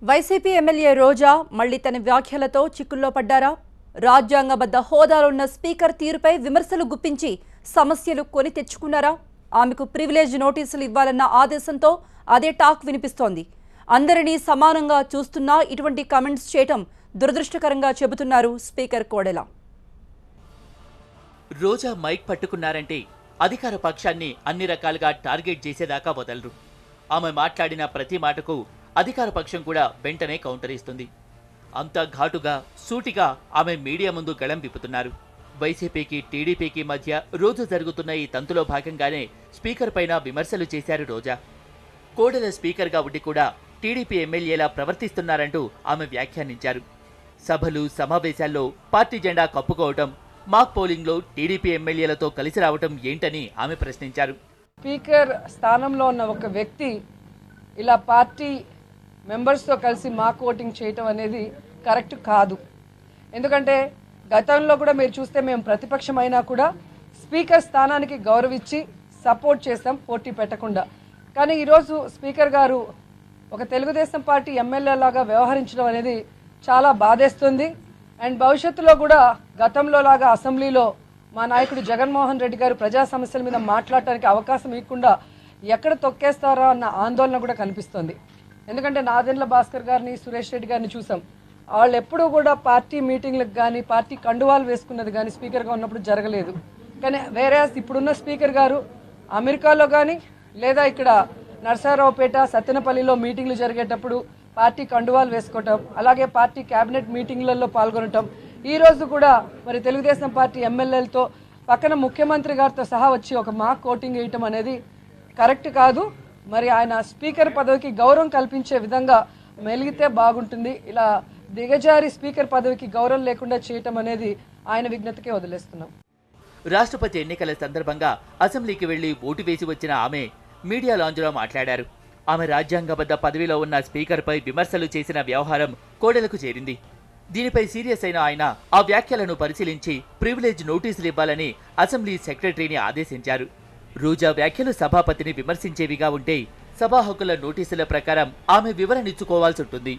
YCP MLA రోజా మళ్లీ తన వ్యాఖ్యలతో చిక్కుల్లో పడ్డారా? రాజ్యాంగబద్ధ హోదాలో ఉన్న స్పీకర్ తీరుపై విమర్శలు గుప్పించి సమస్యలు కొని తెచ్చుకున్నారా? ఆమెకు ప్రివిలేజ్ నోటీసులు ఇవ్వాలన్న ఆదేశంతో అదే టాక్ వినిపిస్తోంది. అందరినీ సమానంగా చూస్తున్నా ఇటువంటి కామెంట్స్ చేయటం దురదృష్టకరంగా చెబుతున్నారు స్పీకర్ కోడెల. రోజా మైక్ పట్టుకున్నారంటే అధికార పక్షాన్ని అన్ని రకాలుగా టార్గెట్ చేసేదాకా వదలరు. ఆమె మాట్లాడిన ప్రతి మాటకు అధికార పక్షం కూడా వెంటనే కౌంటర్ ఇస్తుంది. అంతా ఘాటుగా సూటిగా ఆమె మీడియా ముందు గళం విప్పుతున్నారు. వైసీపీకి టీడీపీకి మధ్య రోజు జరుగుతున్న ఈ తంతులో భాగంగానే స్పీకర్ పైన విమర్శలు చేశారు రోజా. కోడెల స్పీకర్గా ఉండి కూడా టీడీపీ ఎమ్మెల్యేలా ప్రవర్తిస్తున్నారంటూ ఆమె వ్యాఖ్యానించారు. సభలు సమావేశాల్లో పార్టీ జెండా కప్పుకోవటం, మాక్ పోలింగ్లో టీడీపీ ఎమ్మెల్యేలతో కలిసి రావటం ఏంటని ఆమె ప్రశ్నించారు. స్పీకర్ స్థానంలో ఉన్న ఒక వ్యక్తి ఇలా పార్టీ మెంబర్స్తో కలిసి మాక్ ఓటింగ్ చేయటం అనేది కరెక్ట్ కాదు. ఎందుకంటే గతంలో కూడా మీరు చూస్తే మేము ప్రతిపక్షం అయినా కూడా స్పీకర్ స్థానానికి గౌరవించి సపోర్ట్ చేస్తాం పోటీ పెట్టకుండా. కానీ ఈరోజు స్పీకర్ గారు ఒక తెలుగుదేశం పార్టీ ఎమ్మెల్యే లాగా వ్యవహరించడం అనేది చాలా బాధేస్తుంది. అండ్ భవిష్యత్తులో కూడా గతంలో లాగా అసెంబ్లీలో మా నాయకుడు జగన్మోహన్ రెడ్డి గారు ప్రజా సమస్యల మీద మాట్లాడటానికి అవకాశం ఇవ్వకుండా ఎక్కడ తొక్కేస్తారో అన్న ఆందోళన కూడా కనిపిస్తుంది. ఎందుకంటే నాదెండ్ల భాస్కర్ గారిని, సురేష్ రెడ్డి గారిని చూసాం. వాళ్ళు ఎప్పుడూ కూడా పార్టీ మీటింగ్లకు కానీ పార్టీ కండువాలు వేసుకున్నది కానీ స్పీకర్గా ఉన్నప్పుడు జరగలేదు. కానీ వేరే ఇప్పుడున్న స్పీకర్ గారు అమెరికాలో కానీ లేదా ఇక్కడ నర్సారావుపేట, సత్తెనపల్లిలో మీటింగ్లు జరిగేటప్పుడు పార్టీ కండువాలు వేసుకోవటం, అలాగే పార్టీ క్యాబినెట్ మీటింగ్లలో పాల్గొనటం, ఈరోజు కూడా మరి తెలుగుదేశం పార్టీ ఎమ్మెల్యేలతో పక్కన ముఖ్యమంత్రి గారితో సహా వచ్చి ఒక మాక్ ఓటింగ్ వేయటం అనేది కరెక్ట్ కాదు. మరి ఆయన స్పీకర్ పదవికి గౌరవం కల్పించే విధంగా మెలిగితే బాగుంటుంది. ఇలా దిగజారి స్పీకర్ పదవికి గౌరవం లేకుండా చేయటం అనేది ఆయన విజ్ఞతకే వదిలేస్తున్నాం. రాష్ట్రపతి ఎన్నికల సందర్భంగా అసెంబ్లీకి వెళ్లి ఓటు వేసి వచ్చిన ఆమె మీడియా లాంజ్లో మాట్లాడారు. ఆమె రాజ్యాంగబద్ధ పదవిలో ఉన్న స్పీకర్పై విమర్శలు చేసిన వ్యవహారం కోడెలకు చేరింది. దీనిపై సీరియస్ అయిన ఆయన ఆ వ్యాఖ్యలను పరిశీలించి ప్రివిలేజ్ నోటీసులు ఇవ్వాలని అసెంబ్లీ సెక్రటరీని ఆదేశించారు. రోజా వ్యాఖ్యలు సభాపతిని విమర్శించేవిగా ఉంటే సభా హక్కుల నోటీసుల ప్రకారం ఆమె వివరణ ఇచ్చుకోవాల్సి ఉంటుంది.